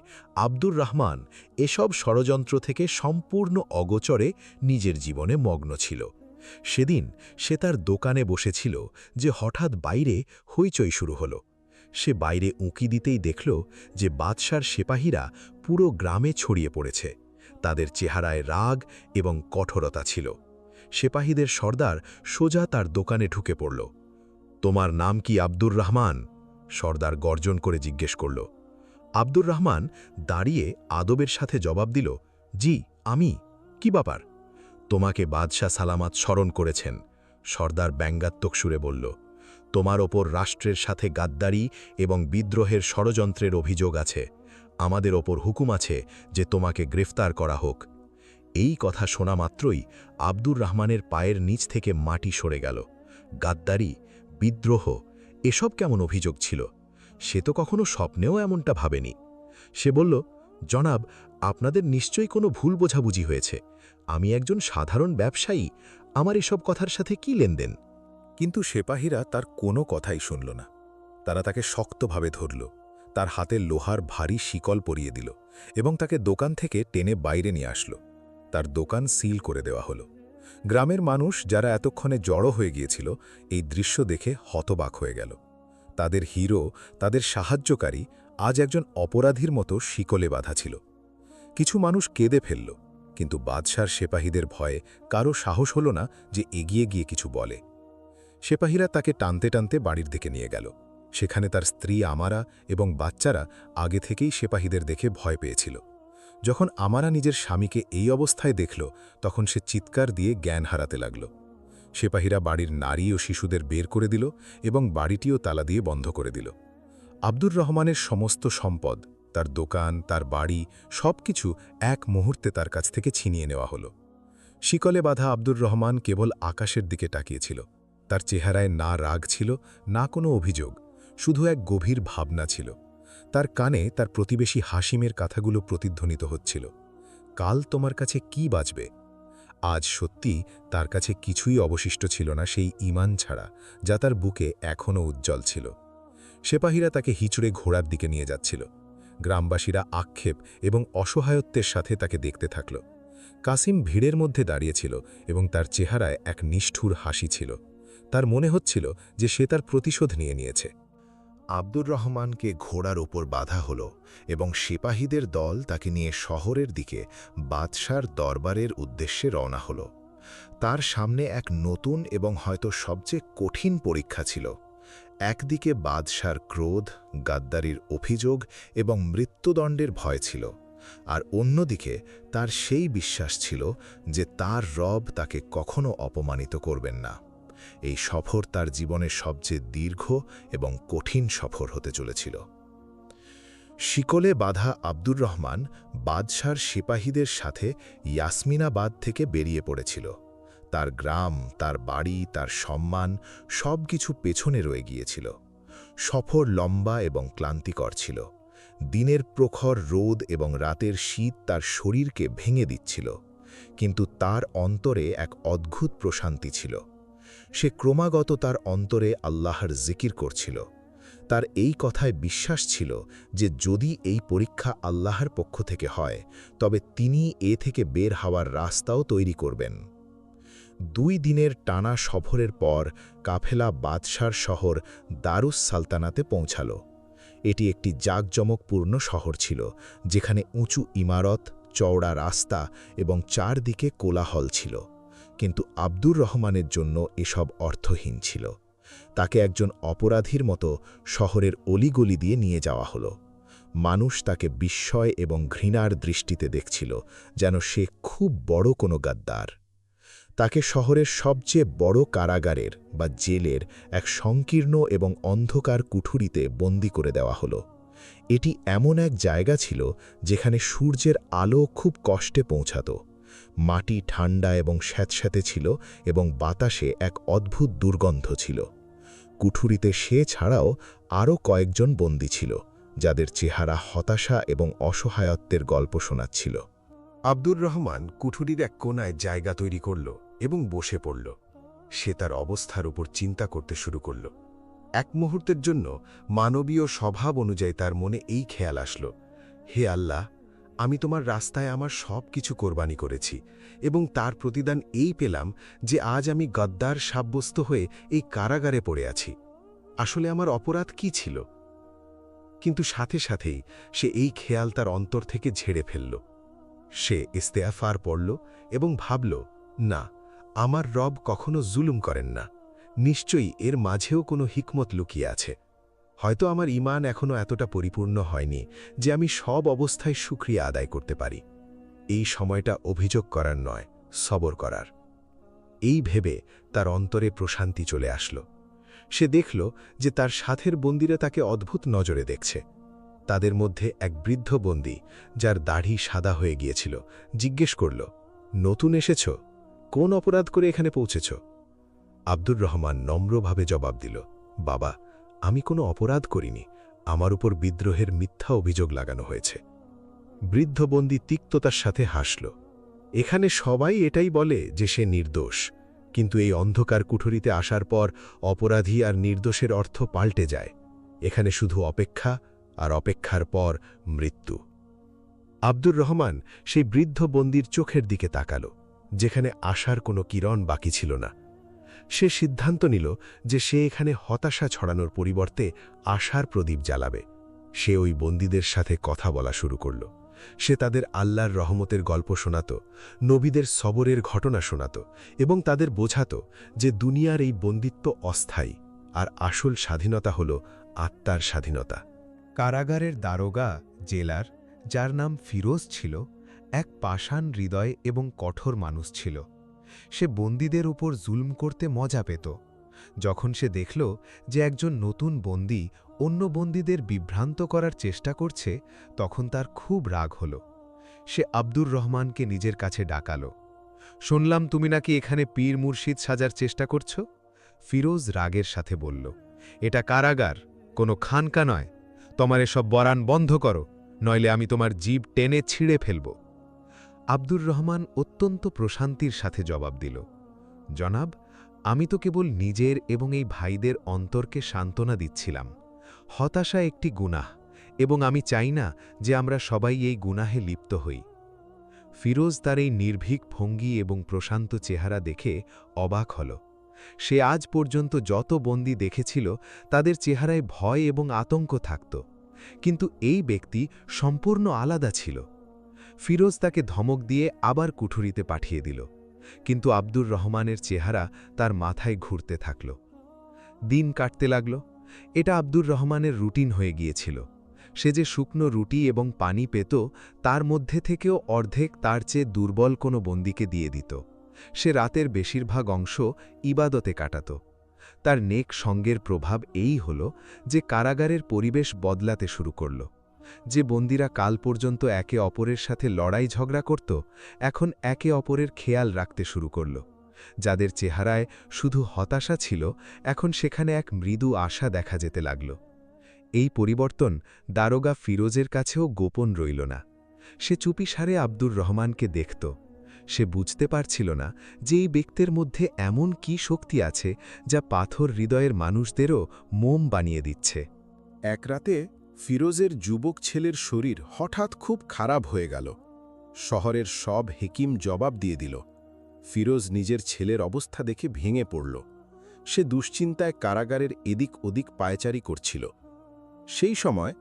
আব্দুর রহমান এসব ষড়যন্ত্র থেকে সম্পূর্ণ অগোচরে নিজের জীবনে মগ্ন ছিল। সেদিন সে তার দোকানে বসেছিল যে হঠাৎ বাইরে হইচই শুরু হলো। সে বাইরে উঁকি দিতেই দেখল যে বাদশার সিপাহীরা পুরো গ্রামে ছড়িয়ে পড়েছে। তাদের চেহারায় রাগ এবং কঠোরতা ছিল। সিপাহীদের সর্দার সোজা তার দোকানে ঢুকে পড়ল। তোমার নাম কি আব্দুর রহমান? সর্দার গর্জন করে জিজ্ঞেস করল। আব্দুর রহমান দাঁড়িয়ে আদবের সাথে জবাব দিল, জি আমি। কি ব্যাপার? তোমাকে বাদশাহ সালামাত স্মরণ করেছেন, সর্দার ব্যঙ্গাত্মক সুরে বলল। তোমার ওপর রাষ্ট্রের সাথে গাদ্দারি এবং বিদ্রোহের ষড়যন্ত্রের অভিযোগ আছে। আমাদের ওপর হুকুম আছে যে তোমাকে গ্রেফতার করা হোক। এই কথা শোনা মাত্রই আব্দুর রহমানের পায়ের নিচ থেকে মাটি সরে গেল। গাদ্দারি, বিদ্রোহ, এসব কেমন অভিযোগ ছিল? সে তো কখনো স্বপ্নেও এমনটা ভাবেনি। সে বলল, জনাব, আপনাদের নিশ্চয়ই কোনো ভুল বোঝাবুঝি হয়েছে। আমি একজন সাধারণ ব্যবসায়ী, আমার এসব কথার সাথে কি লেনদেন? কিন্তু সিপাহীরা তার কোনো কথাই শুনল না। তারা তাকে শক্তভাবে ধরল, তার হাতে লোহার ভারী শিকল পরিয়ে দিল এবং তাকে দোকান থেকে টেনে বাইরে নিয়ে আসলো। তার দোকান সিল করে দেওয়া হলো। গ্রামের মানুষ, যারা এতক্ষণে জড়ো হয়ে গিয়েছিল, এই দৃশ্য দেখে হতবাক হয়ে গেল। তাদের হিরো, তাদের সাহায্যকারী আজ একজন অপরাধীর মতো শিকলে বাঁধা ছিল। কিছু মানুষ কেঁদে ফেলল, কিন্তু বাদশার সিপাহীদের ভয়ে কারো সাহস হল না যে এগিয়ে গিয়ে কিছু বলে। সিপাহীরা তাকে টানতে টানতে বাড়ির দিকে নিয়ে গেল। সেখানে তার স্ত্রী আমারা এবং বাচ্চারা আগে থেকেই সিপাহীদের দেখে ভয় পেয়েছিল। যখন আমারা নিজের স্বামীকে এই অবস্থায় দেখল, তখন সে চিৎকার দিয়ে জ্ঞান হারাতে লাগল। সিপাহীরা বাড়ির নারী ও শিশুদের বের করে দিল এবং বাড়িটিও তালা দিয়ে বন্ধ করে দিল। আব্দুর রহমানের সমস্ত সম্পদ, তার দোকান, তার বাড়ি, সবকিছু এক মুহূর্তে তার কাছ থেকে ছিনিয়ে নেওয়া হলো। শিকলে বাঁধা আব্দুর রহমান কেবল আকাশের দিকে তাকিয়েছিল। তার চেহারায় না রাগ ছিল, না কোনো অভিযোগ, শুধু এক গভীর ভাবনা ছিল। তার কানে তার প্রতিবেশী হাসিমের কথাগুলো প্রতিধ্বনিত হচ্ছিল, কাল তোমার কাছে কি বাঁচবে? আজ সত্যি তার কাছে কিছুই অবশিষ্ট ছিল না সেই ঈমান ছাড়া, যা তার বুকে এখনও উজ্জ্বল ছিল। সিপাহীরা তাকে হিচড়ে ঘোড়ার দিকে নিয়ে যাচ্ছিল। গ্রামবাসীরা আক্ষেপ এবং অসহায়ত্বের সাথে তাকে দেখতে থাকল। কাসিম ভিড়ের মধ্যে দাঁড়িয়েছিল এবং তার চেহারায় এক নিষ্ঠুর হাসি ছিল। তার মনে হচ্ছিল যে সে তার প্রতিশোধ নিয়েছে। আব্দুর রহমানকে ঘোড়ার ওপর বাঁধা হলো এবং সিপাহীদের দল তাকে নিয়ে শহরের দিকে বাদশার দরবারের উদ্দেশ্যে রওনা হলো। তার সামনে এক নতুন এবং হয়তো সবচেয়ে কঠিন পরীক্ষা ছিল। একদিকে বাদশার ক্রোধ, গাদ্দারির অভিযোগ এবং মৃত্যুদণ্ডের ভয় ছিল, আর অন্যদিকে তার সেই বিশ্বাস ছিল যে তার রব তাকে কখনো অপমানিত করবেন না। এই সফর তার জীবনের সবচেয়ে দীর্ঘ এবং কঠিন সফর হতে চলেছিল। শিকলে বাঁধা আব্দুর রহমান বাদশার সিপাহীদের সাথে ইয়াসমিনাবাদ থেকে বেরিয়ে পড়েছিল। তার গ্রাম, তার বাড়ি, তার সম্মান সবকিছু পেছনে রয়ে গিয়েছিল। সফর লম্বা এবং ক্লান্তিকর ছিল। দিনের প্রখর রোদ এবং রাতের শীত তার শরীরকে ভেঙে দিচ্ছিল, কিন্তু তার অন্তরে এক অদ্ভুত প্রশান্তি ছিল। সে ক্রমাগত তার অন্তরে আল্লাহর জিকির করছিল। তার এই কথায় বিশ্বাস ছিল যে যদি এই পরীক্ষা আল্লাহর পক্ষ থেকে হয়, তবে তিনি এ থেকে বের হওয়ার রাস্তাও তৈরি করবেন। 2 দিনের টানা সফরের পর কাফেলা বাদশার শহর দারুস সালতানাতে পৌঁছাল। এটি একটি জাঁকজমকপূর্ণ শহর ছিল, যেখানে উঁচু ইমারত, চওড়া রাস্তা এবং চারদিকে কোলাহল ছিল। কিন্তু আব্দুর রহমানের জন্য এসব অর্থহীন ছিল। তাকে একজন অপরাধীর মতো শহরের অলিগলি দিয়ে নিয়ে যাওয়া হলো। মানুষ তাকে বিস্ময় এবং ঘৃণার দৃষ্টিতে দেখছিল, যেন সে খুব বড় কোনো গাদ্দার। তাকে শহরের সবচেয়ে বড় কারাগারের বা জেলের এক সংকীর্ণ এবং অন্ধকার কুঠুরিতে বন্দী করে দেওয়া হলো। এটি এমন এক জায়গা ছিল যেখানে সূর্যের আলো খুব কষ্টে পৌঁছাত। মাটি ঠান্ডা এবং স্যাঁতস্যাঁতে ছিল এবং বাতাসে এক অদ্ভুত দুর্গন্ধ ছিল। কুঠুরিতে সে ছাড়াও আরও কয়েকজন বন্দী ছিল, যাদের চেহারা হতাশা এবং অসহায়ত্বের গল্প শোনাচ্ছিল। আব্দুর রহমান কুঠুরির এক কোণায় জায়গা তৈরি করল এবং বসে পড়ল। সে তার অবস্থার উপর চিন্তা করতে শুরু করল। এক মুহূর্তের জন্য মানবীয় স্বভাব অনুযায়ী তার মনে এই খেয়াল আসল, হে আল্লাহ, আমি তোমার রাস্তায় আমার সব কিছু কোরবানি করেছি এবং তার প্রতিদান এই পেলাম যে আজ আমি গদ্দার সাব্যস্ত হয়ে এই কারাগারে পড়ে আছি। আসলে আমার অপরাধ কি ছিল? কিন্তু সাথে সাথেই সে এই খেয়াল তার অন্তর থেকে ঝেড়ে ফেলল। সে ইস্তেগফার পড়ল এবং ভাবল, না, আমার রব কখনো জুলুম করেন না। নিশ্চয়ই এর মাঝেও কোনো হিকমত লুকিয়ে আছে। হয়তো আমার ঈমান এখনও এতটা পরিপূর্ণ হয়নি যে আমি সব অবস্থায় শুকরিয়া আদায় করতে পারি। এই সময়টা অভিযোগ করার নয়, সবর করার। এই ভেবে তার অন্তরে প্রশান্তি চলে আসলো। সে দেখল যে তার সাথের বন্দীরা তাকে অদ্ভুত নজরে দেখছে। তাদের মধ্যে এক বৃদ্ধ বন্দী, যার দাড়ি সাদা হয়ে গিয়েছিল, জিজ্ঞেস করল, নতুন এসেছ? কোন অপরাধ করে এখানে পৌঁছেছ? আব্দুর রহমান নম্রভাবে জবাব দিল, বাবা, আমি কোনো অপরাধ করিনি। আমার উপর বিদ্রোহের মিথ্যা অভিযোগ লাগানো হয়েছে। বৃদ্ধ বন্দী তিক্ততার সাথে হাসল। এখানে সবাই এটাই বলে যে সে নির্দোষ, কিন্তু এই অন্ধকার কুঠুরিতে আসার পর অপরাধী আর নির্দোষের অর্থ পাল্টে যায়। এখানে শুধু অপেক্ষা, আর অপেক্ষার পর মৃত্যু। আব্দুর রহমান সেই বৃদ্ধ বন্দীর চোখের দিকে তাকাল, যেখানে আশার কোনো কিরণ বাকি ছিল না। সে সিদ্ধান্ত নিল যে সে এখানে হতাশা ছড়ানোর পরিবর্তে আশার প্রদীপ জ্বালাবে। সে ওই বন্দীদের সাথে কথা বলা শুরু করল। সে তাদের আল্লাহর রহমতের গল্প শোনাত, নবীদের সবরের ঘটনা শোনাত এবং তাদের বোঝাত যে দুনিয়ার এই বন্দিত্ব অস্থায়ী, আর আসল স্বাধীনতা হল আত্মার স্বাধীনতা। কারাগারের দারোগা, জেলার, যার নাম ফিরোজ ছিল, এক পাষাণ হৃদয় এবং কঠোর মানুষ ছিল। সে বন্দীদের উপর জুলম করতে মজা পেত। যখন সে দেখল যে একজন নতুন বন্দী অন্য বন্দীদের বিভ্রান্ত করার চেষ্টা করছে, তখন তার খুব রাগ হল। সে আব্দুর রহমানকে নিজের কাছে ডাকাল। শুনলাম তুমি নাকি এখানে পীর মুর্শিদ সাজার চেষ্টা করছ? ফিরোজ রাগের সাথে বলল, এটা কারাগার, কোনো খানকা নয়। তোমার এসব বরান বন্ধ করো, নইলে আমি তোমার জিভ টেনে ছিঁড়ে ফেলব। আব্দুর রহমান অত্যন্ত প্রশান্তির সাথে জবাব দিল, জনাব, আমি তো কেবল নিজের এবং এই ভাইদের অন্তরকে সান্ত্বনা দিচ্ছিলাম। হতাশা একটি গুনাহ, এবং আমি চাই না যে আমরা সবাই এই গুনাহে লিপ্ত হই। ফিরোজ তার এই নির্ভীক ভঙ্গি এবং প্রশান্ত চেহারা দেখে অবাক হল। সে আজ পর্যন্ত যত বন্দী দেখেছিল তাদের চেহারায় ভয় এবং আতঙ্ক থাকত, কিন্তু এই ব্যক্তি সম্পূর্ণ আলাদা ছিল। ফিরোজ তাকে ধমক দিয়ে আবার কুঠুরিতে পাঠিয়ে দিল, কিন্তু আব্দুর রহমানের চেহারা তার মাথায় ঘুরতে থাকল। দিন কাটতে লাগল। এটা আব্দুর রহমানের রুটিন হয়ে গিয়েছিল। সে যে শুকনো রুটি এবং পানি পেত, তার মধ্যে থেকেও অর্ধেক তার চেয়ে দুর্বল কোনো বন্দীকে দিয়ে দিত। সে রাতের বেশিরভাগ অংশ ইবাদতে কাটাত। তার নেক সঙ্গের প্রভাব এই হল যে কারাগারের পরিবেশ বদলাতে শুরু করল। যে বন্দীরা কাল পর্যন্ত একে অপরের সাথে লড়াই ঝগড়া করত, এখন একে অপরের খেয়াল রাখতে শুরু করল। যাদের চেহারায় শুধু হতাশা ছিল, এখন সেখানে এক মৃদু আশা দেখা যেতে লাগল। এই পরিবর্তন দারোগা ফিরোজের কাছেও গোপন রইল না। সে চুপিসারে আব্দুর রহমানকে দেখত। সে বুঝতে পারছিল না যে এই ব্যক্তির মধ্যে এমন কি শক্তি আছে যা পাথর হৃদয়ের মানুষদেরও মোম বানিয়ে দিচ্ছে। এক রাতে ফিরোজের যুবক ছেলের শরীর হঠাৎ খুব খারাপ হয়ে গেল। শহরের সব হেকিম জবাব দিয়ে দিল। ফিরোজ নিজের ছেলের অবস্থা দেখে ভেঙে পড়ল। সে দুশ্চিন্তায় কারাগারের এদিক ওদিক পায়চারি করছিল। সেই সময়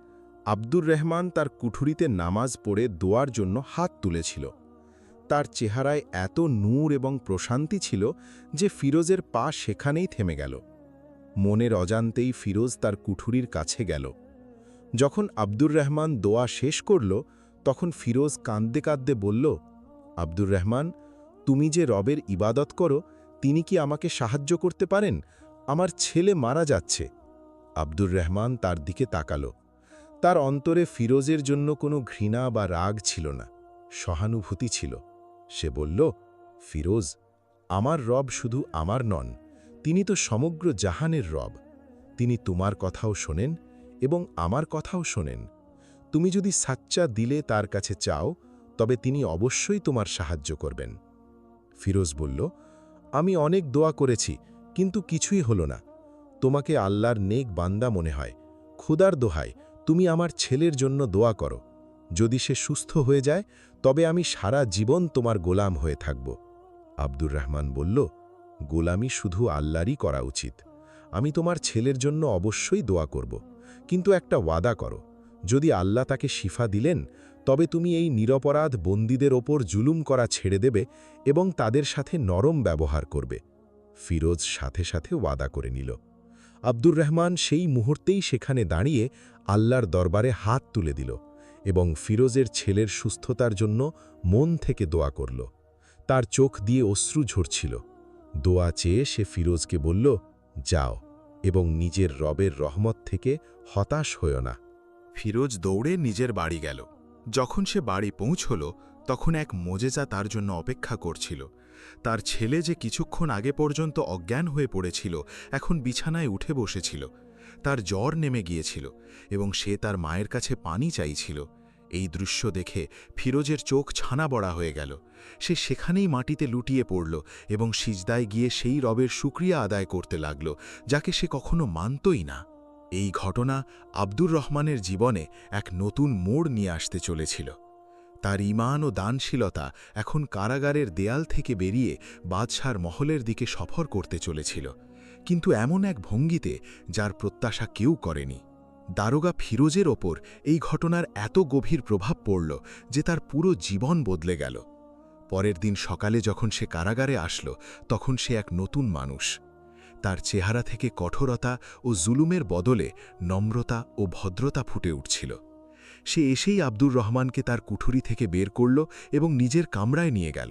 আব্দুর রহমান তার কুঠুরিতে নামাজ পড়ে দোয়ার জন্য হাত তুলেছিল। তার চেহারায় এত নূর এবং প্রশান্তি ছিল যে ফিরোজের পা সেখানেই থেমে গেল। মনের অজান্তেই ফিরোজ তার কুঠুরির কাছে গেল। যখন আব্দুর রহমান দোয়া শেষ করল তখন ফিরোজ কাঁদতে কাঁদতে বলল, আব্দুর রহমান, তুমি যে রবের ইবাদত করো, তিনি কি আমাকে সাহায্য করতে পারেন? আমার ছেলে মারা যাচ্ছে। আব্দুর রহমান তার দিকে তাকালো। তার অন্তরে ফিরোজের জন্য কোনো ঘৃণা বা রাগ ছিল না, সহানুভূতি ছিল। সে বলল, ফিরোজ, আমার রব শুধু আমার নন, তিনি তো সমগ্র জাহানের রব। তিনি তোমার কথাও শোনেন এবং আমার কথাও শোনেন। তুমি যদি সাচ্চা দিলে তার কাছে চাও, তবে তিনি অবশ্যই তোমার সাহায্য করবেন। ফিরোজ বলল, আমি অনেক দোয়া করেছি, কিন্তু কিছুই হলো না। তোমাকে আল্লাহর নেক বান্দা মনে হয়। খুদার দোহাই, তুমি আমার ছেলের জন্য দোয়া করো। যদি সে সুস্থ হয়ে যায়, তবে আমি সারা জীবন তোমার গোলাম হয়ে থাকব। আব্দুর রহমান বলল, গোলামি শুধু আল্লাহরই করা উচিত। আমি তোমার ছেলের জন্য অবশ্যই দোয়া করব, কিন্তু একটা ওয়াদা করো, যদি আল্লাহ তাকে শিফা দিলেন, তবে তুমি এই নিরপরাধ বন্দীদের ওপর জুলুম করা ছেড়ে দেবে এবং তাদের সাথে নরম ব্যবহার করবে। ফিরোজ সাথে সাথে ওয়াদা করে নিল। আব্দুর রহমান সেই মুহূর্তেই সেখানে দাঁড়িয়ে আল্লাহর দরবারে হাত তুলে দিল এবং ফিরোজের ছেলের সুস্থতার জন্য মন থেকে দোয়া করল। তার চোখ দিয়ে অশ্রু ঝরছিল। দোয়া চেয়ে সে ফিরোজকে বলল, যাও এবং নিজের রবের রহমত থেকে হতাশ হইও না। ফিরোজ দৌড়ে নিজের বাড়ি গেল। যখন সে বাড়ি পৌঁছল, তখন এক মোজেজা তার জন্য অপেক্ষা করছিল। তার ছেলে যে কিছুক্ষণ আগে পর্যন্ত অজ্ঞান হয়ে পড়েছিল, এখন বিছানায় উঠে বসেছিল। তার জ্বর নেমে গিয়েছিল এবং সে তার মায়ের কাছে পানি চাইছিল। এই দৃশ্য দেখে ফিরোজের চোখ ছানা বড়া হয়ে গেল। সে সেখানেই মাটিতে লুটিয়ে পড়ল এবং সিজদায় গিয়ে সেই রবের শুকরিয়া আদায় করতে লাগল, যাকে সে কখনো মানতই না। এই ঘটনা আব্দুর রহমানের জীবনে এক নতুন মোড় নিয়ে আসতে চলেছিল। তার ঈমান ও দানশীলতা এখন কারাগারের দেয়াল থেকে বেরিয়ে বাদশার মহলের দিকে সফর করতে চলেছিল, কিন্তু এমন এক ভঙ্গিতে যার প্রত্যাশা কেউ করেনি। দারোগা ফিরোজের ওপর এই ঘটনার এত গভীর প্রভাব পড়ল যে তার পুরো জীবন বদলে গেল। পরের দিন সকালে যখন সে কারাগারে আসল, তখন সে এক নতুন মানুষ। তার চেহারা থেকে কঠোরতা ও জুলুমের বদলে নম্রতা ও ভদ্রতা ফুটে উঠছিল। সে এসেই আব্দুর রহমানকে তার কুঠুরি থেকে বের করল এবং নিজের কামরায় নিয়ে গেল।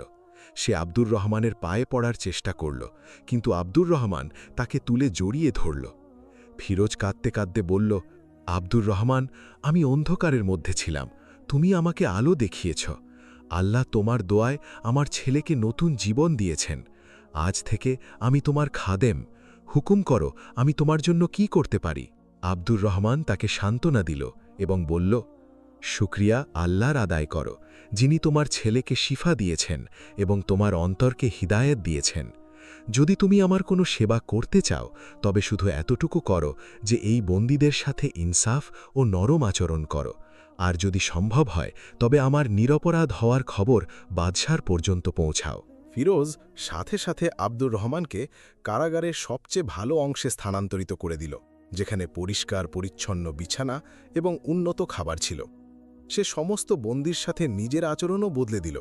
সে আব্দুর রহমানের পায়ে পড়ার চেষ্টা করল, কিন্তু আব্দুর রহমান তাকে তুলে জড়িয়ে ধরল। ফিরোজ কাঁদতে কাঁদতে বলল, আব্দুর রহমান, আমি অন্ধকারের মধ্যে ছিলাম, তুমি আমাকে আলো দেখিয়েছ। আল্লাহ তোমার দোয়ায় আমার ছেলেকে নতুন জীবন দিয়েছেন। আজ থেকে আমি তোমার খাদেম। হুকুম করো, আমি তোমার জন্য কি করতে পারি? আব্দুর রহমান তাকে সান্ত্বনা দিল এবং বলল, শুকরিয়া আল্লাহর আদায় করো, যিনি তোমার ছেলেকে শিফা দিয়েছেন এবং তোমার অন্তরকে হিদায়েত দিয়েছেন। যদি তুমি আমার কোনো সেবা করতে চাও, তবে শুধু এতটুকু করো যে এই বন্দীদের সাথে ইনসাফ ও নরম আচরণ করো। আর যদি সম্ভব হয়, তবে আমার নিরপরাধ হওয়ার খবর বাদশার পর্যন্ত পৌঁছাও। ফিরোজ সাথে সাথে আব্দুর রহমানকে কারাগারের সবচেয়ে ভালো অংশে স্থানান্তরিত করে দিল, যেখানে পরিষ্কার পরিচ্ছন্ন বিছানা এবং উন্নত খাবার ছিল। সে সমস্ত বন্দীর সাথে নিজের আচরণও বদলে দিল।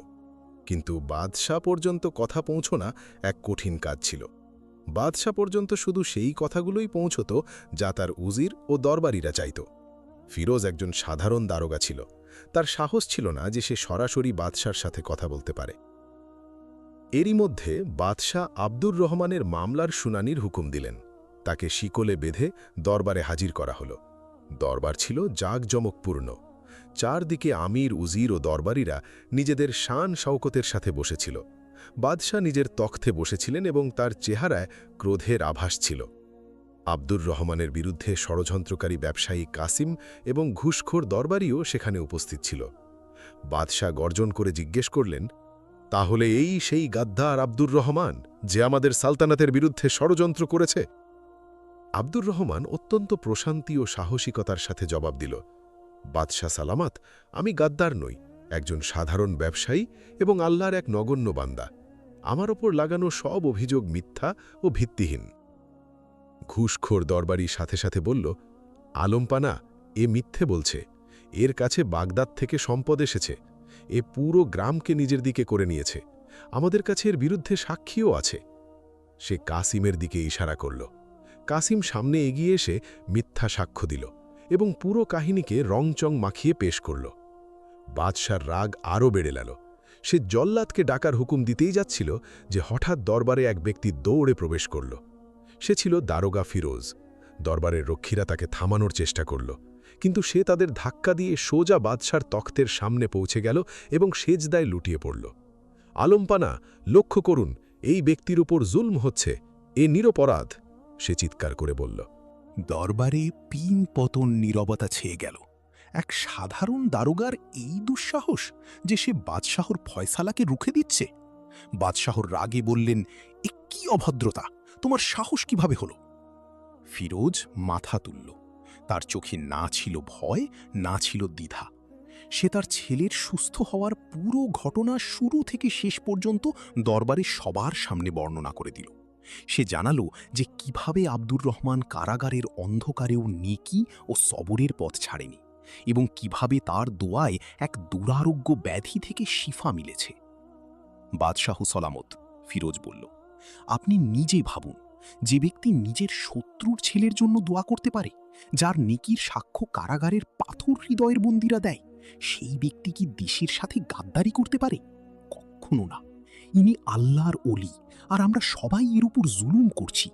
কিন্তু বাদশাহ পর্যন্ত কথা পৌঁছনা এক কঠিন কাজ ছিল। বাদশাহ পর্যন্ত শুধু সেই কথাগুলোই পৌঁছত যা তার উজির ও দরবারিরা চাইত। ফিরোজ একজন সাধারণ দারোগা ছিল। তার সাহস ছিল না যে সে সরাসরি বাদশার সাথে কথা বলতে পারে। এরই মধ্যে বাদশাহ আব্দুর রহমানের মামলার শুনানির হুকুম দিলেন। তাকে শিকলে বেঁধে দরবারে হাজির করা হল। দরবার ছিল জাঁকজমকপূর্ণ। চারদিকে আমির, উজির ও দরবারিরা নিজেদের শান শওকতের সাথে বসেছিল। বাদশাহ নিজের তখ্তে বসেছিলেন এবং তার চেহারায় ক্রোধের আভাস ছিল। আব্দুর রহমানের বিরুদ্ধে ষড়যন্ত্রকারী ব্যবসায়ী কাসিম এবং ঘুষখোর দরবারিও সেখানে উপস্থিত ছিল। বাদশাহ গর্জন করে জিজ্ঞেস করলেন, তাহলে এই সেই গাদ্দার আব্দুর রহমান যে আমাদের সালতানাতের বিরুদ্ধে ষড়যন্ত্র করেছে? আব্দুর রহমান অত্যন্ত প্রশান্তি ও সাহসিকতার সাথে জবাব দিল, বাদশাহ সালামাত, আমি গাদ্দার নই, একজন সাধারণ ব্যবসায়ী এবং আল্লাহর এক নগণ্য বান্দা। আমার ওপর লাগানো সব অভিযোগ মিথ্যা ও ভিত্তিহীন। ঘুষখোর দরবারি সাথে সাথে বলল, আলমপানা, এ মিথ্যে বলছে। এর কাছে বাগদাদ থেকে সম্পদ এসেছে। এ পুরো গ্রামকে নিজের দিকে করে নিয়েছে। আমাদের কাছে এর বিরুদ্ধে সাক্ষীও আছে। সে কাসিমের দিকে ইশারা করল। কাসিম সামনে এগিয়ে এসে মিথ্যা সাক্ষ্য দিল এবং পুরো কাহিনীকে রংচং মাখিয়ে পেশ করল। বাদশার রাগ আরও বেড়ে গেল। সে জল্লাদকে ডাকার হুকুম দিতেই যাচ্ছিল যে হঠাৎ দরবারে এক ব্যক্তি দৌড়ে প্রবেশ করল। সে ছিল দারোগা ফিরোজ। দরবারের রক্ষীরা তাকে থামানোর চেষ্টা করল, কিন্তু সে তাদের ধাক্কা দিয়ে সোজা বাদশার তখ্তের সামনে পৌঁছে গেল এবং সেজদায় লুটিয়ে পড়ল। আলমপানা, লক্ষ্য করুন, এই ব্যক্তির উপর জুলম হচ্ছে, এ নিরপরাধ, সে চিৎকার করে বলল। দরবারে পিন পতন নীরবতা ছেয়ে গেল। এক সাধারণ দারোগার এই দুঃসাহস যে সে বাদশাহর ফয়সালাকে রুখে দিচ্ছে। বাদশাহর রাগে বললেন, এ কি অভদ্রতা, তোমার সাহস কিভাবে হলো? ফিরোজ মাথা তুলল। তার চোখে না ছিল ভয়, না ছিল দ্বিধা। সে তার ছেলের সুস্থ হওয়ার পুরো ঘটনা শুরু থেকে শেষ পর্যন্ত দরবারে সবার সামনে বর্ণনা করে দিল। সে জানালো যে কিভাবে আব্দুর রহমান কারাগারের অন্ধকারেও নেকি ও সবরের পথ ছাড়েনি এবং কিভাবে তার দোয়ায় এক দুরারোগ্য ব্যাধি থেকে শিফা মিলেছে। বাদশাহ সলামত, ফিরোজ বলল, আপনি নিজে ভাবুন, যে ব্যক্তি নিজের শত্রুর ছেলের জন্য দোয়া করতে পারে, যার নেকির সাক্ষ্য কারাগারের পাথর হৃদয়ের বন্দীরা দেয়, সেই ব্যক্তি কি দেশের সাথে গাদ্দারি করতে পারে? কখনো না। ইনি আল্লাহর ওলি, আর আমরা সবাই এর উপর জুলুম করছি।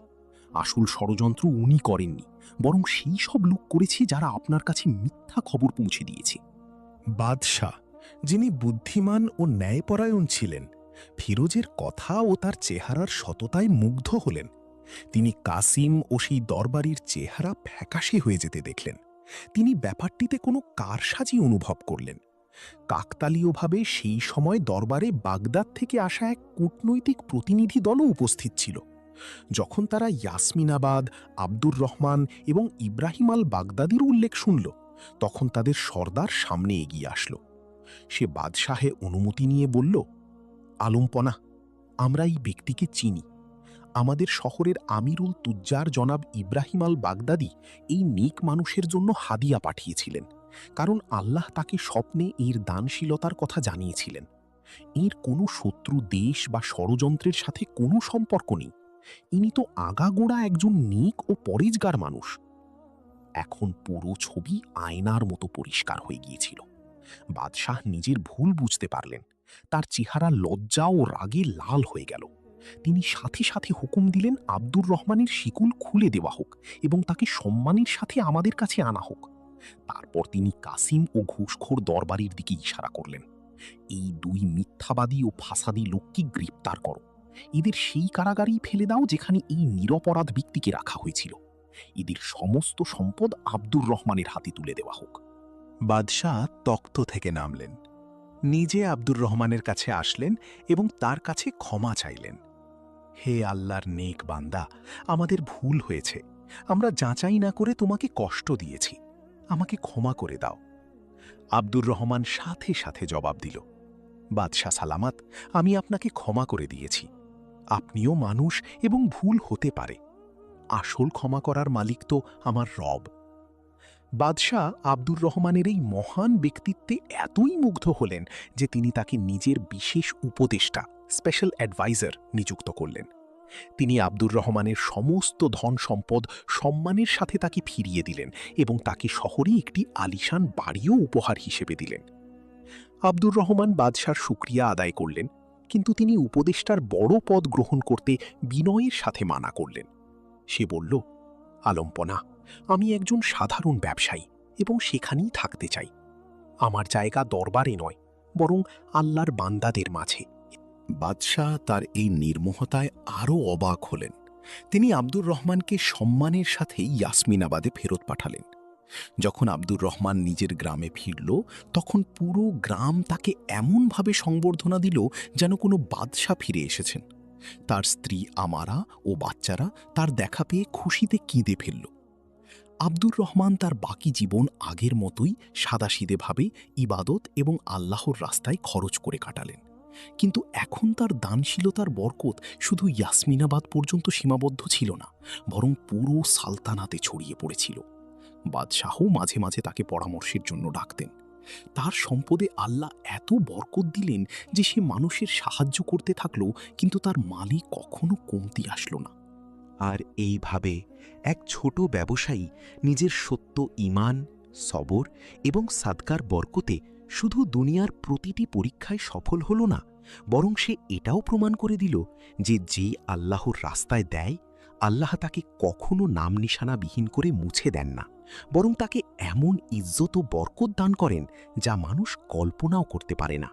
আসল ষড়যন্ত্র উনি করেননি, বরং সেই সব লোক করেছে যারা আপনার কাছে মিথ্যা খবর পৌঁছে দিয়েছে। বাদশাহ, যিনি বুদ্ধিমান ও ন্যায়পরায়ণ ছিলেন, ফিরোজের কথা ও তার চেহারার সততায় মুগ্ধ হলেন। তিনি কাসিম ও সেই দরবারির চেহারা ফ্যাকাশে হয়ে যেতে দেখলেন। তিনি ব্যাপারটিতে কোনো কারসাজি অনুভব করলেন। কাকতালীয়ভাবে সেই সময় দরবারে বাগদাদ থেকে আসা এক কূটনৈতিক প্রতিনিধি দলও উপস্থিত ছিল। যখন তারা ইয়াসমিনাবাদ, আব্দুর রহমান এবং ইব্রাহিম আল বাগদাদির উল্লেখ শুনল, তখন তাদের সর্দার সামনে এগিয়ে আসল। সে বাদশাহে অনুমতি নিয়ে বলল, আলমপনা, আমরা এই ব্যক্তিকে চিনি। আমাদের শহরের আমিরুল তুজ্জার জনাব ইব্রাহিম আল বাগদাদি এই নেক মানুষের জন্য হাদিয়া পাঠিয়েছিলেন, কারণ আল্লাহ তাকে স্বপ্নে এর দানশীলতার কথা জানিয়েছিলেন। এর কোনো শত্রু দেশ বা ষড়যন্ত্রের সাথে কোনো সম্পর্ক নেই। ইনি তো আগাগোড়া একজন নেক ও পরেজগার মানুষ। এখন পুরো ছবি আয়নার মতো পরিষ্কার হয়ে গিয়েছিল। বাদশাহ নিজের ভুল বুঝতে পারলেন। তার চেহারা লজ্জা ও রাগে লাল হয়ে গেল। তিনি সাথে সাথে হুকুম দিলেন আব্দুর রহমানের শিকুল খুলে দেওয়া হোক এবং তাকে সম্মানের সাথে আমাদের কাছে আনা হোক। তারপর তিনি কাসিম ও ঘুষখোর দরবারির দিকে ইশারা করলেন, এই দুই মিথ্যাবাদী ও ফাসাদি লোককে গ্রেপ্তার করো। এদের সেই কারাগারেই ফেলে দাও যেখানে এই নিরপরাধ ব্যক্তিকে রাখা হয়েছিল। এদের সমস্ত সম্পদ আব্দুর রহমানের হাতে তুলে দেওয়া হোক। বাদশাহ তখ্ত থেকে নামলেন, নিজে আব্দুর রহমানের কাছে আসলেন এবং তার কাছে ক্ষমা চাইলেন। হে আল্লাহর নেক বান্দা, আমাদের ভুল হয়েছে। আমরা যাচাই না করে তোমাকে কষ্ট দিয়েছি, আমাকে ক্ষমা করে দাও। আব্দুর রহমান সাথে সাথে জবাব দিল, বাদশাহ সালামাত, আমি আপনাকে ক্ষমা করে দিয়েছি। আপনিও মানুষ এবং ভুল হতে পারে। আসল ক্ষমা করার মালিক তো আমার রব। বাদশাহ আব্দুর রহমানের এই মহান ব্যক্তিত্বে এতই মুগ্ধ হলেন যে তিনি তাকে নিজের বিশেষ উপদেষ্টা, স্পেশাল অ্যাডভাইজার নিযুক্ত করলেন। তিনি আব্দুর রহমানের সমস্ত ধন সম্পদ সম্মানের সাথে তাকে ফিরিয়ে দিলেন এবং তাকে শহরে একটি আলিশান বাড়িও উপহার হিসেবে দিলেন। আব্দুর রহমান বাদশার শুকরিয়া আদায় করলেন, কিন্তু তিনি উপদেষ্টার বড় পদ গ্রহণ করতে বিনয়ের সাথে মানা করলেন। সে বলল, আলমপনা, আমি একজন সাধারণ ব্যবসায়ী এবং সেখানেই থাকতে চাই। আমার জায়গা দরবারে নয়, বরং আল্লাহর বান্দাদের মাঝে। বাদশাহ তার এই নির্মোহতায় আরও অবাক হলেন। তিনি আব্দুর রহমানকে সম্মানের সাথে ইয়াসমিনাবাদে ফেরত পাঠালেন। যখন আব্দুর রহমান নিজের গ্রামে ফিরল, তখন পুরো গ্রাম তাকে এমনভাবে সংবর্ধনা দিল যেন কোনো বাদশাহ ফিরে এসেছেন। তার স্ত্রী আমারা ও বাচ্চারা তার দেখা পেয়ে খুশিতে কেঁদে ফেলল। আব্দুর রহমান তার বাকি জীবন আগের মতোই সাদাসিধেভাবে ইবাদত এবং আল্লাহর রাস্তায় খরচ করে কাটালেন। কিন্তু এখন তার দানশীলতার বরকত শুধু ইয়াসমিনাবাদ পর্যন্ত সীমাবদ্ধ ছিল না, বরং পুরো সালতানাতে ছড়িয়ে পড়েছিল। বাদশাহ মাঝে মাঝে তাকে পরামর্শের জন্য ডাকতেন। তার সম্পদে আল্লাহ এত বরকত দিলেন যে সে মানুষের সাহায্য করতে থাকল, কিন্তু তার মালে কখনো কমতি আসলো না। আর এইভাবে এক ছোট ব্যবসায়ী নিজের সত্য ঈমান, সবর এবং সাদকার বরকতে শুধু দুনিয়ার প্রতিটি পরীক্ষায় সফল হল না, বরং সে এটাও প্রমাণ করে দিল যে আল্লাহর রাস্তায় দেয়, আল্লাহ তাকে কখনো নাম নিশানাবিহীন করে মুছে দেন না, বরং তাকে এমন ইজ্জত ও বরকত দান করেন যা মানুষ কল্পনাও করতে পারে না।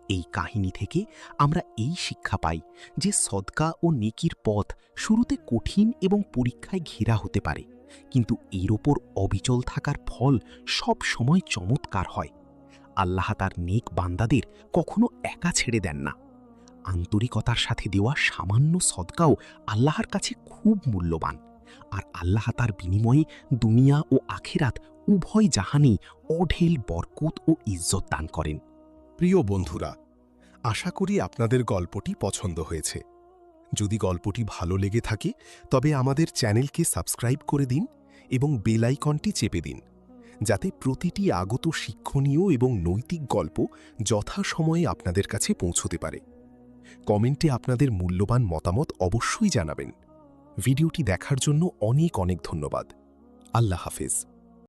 এই কাহিনী থেকে আমরা এই শিক্ষা পাই যে সদকা ও নেকির পথ শুরুতে কঠিন এবং পরীক্ষায় ঘেরা হতে পারে, কিন্তু এর ওপর অবিচল থাকার ফল সব সময় চমৎকার হয়। আল্লাহ তার নেক বান্দাদের কখনো একা ছেড়ে দেন না। আন্তরিকতার সাথে দেওয়া সামান্য সদকাও আল্লাহর কাছে খুব মূল্যবান, আর আল্লাহ তার বিনিময়ে দুনিয়া ও আখিরাত উভয় জাহানেই অঢেল বরকত ও ইজ্জত দান করেন। প্রিয় বন্ধুরা, আশা করি আপনাদের গল্পটি পছন্দ হয়েছে। যদি গল্পটি ভালো লেগে থাকে তবে আমাদের চ্যানেলকে সাবস্ক্রাইব করে দিন এবং বেল আইকনটি চেপে দিন, যাতে প্রতিটি আগত শিক্ষণীয় এবং নৈতিক গল্প যথাসময়ে আপনাদের কাছে পৌঁছতে পারে। কমেন্টে আপনাদের মূল্যবান মতামত অবশ্যই জানাবেন। ভিডিওটি দেখার জন্য অনেক অনেক ধন্যবাদ। আল্লাহ হাফেজ।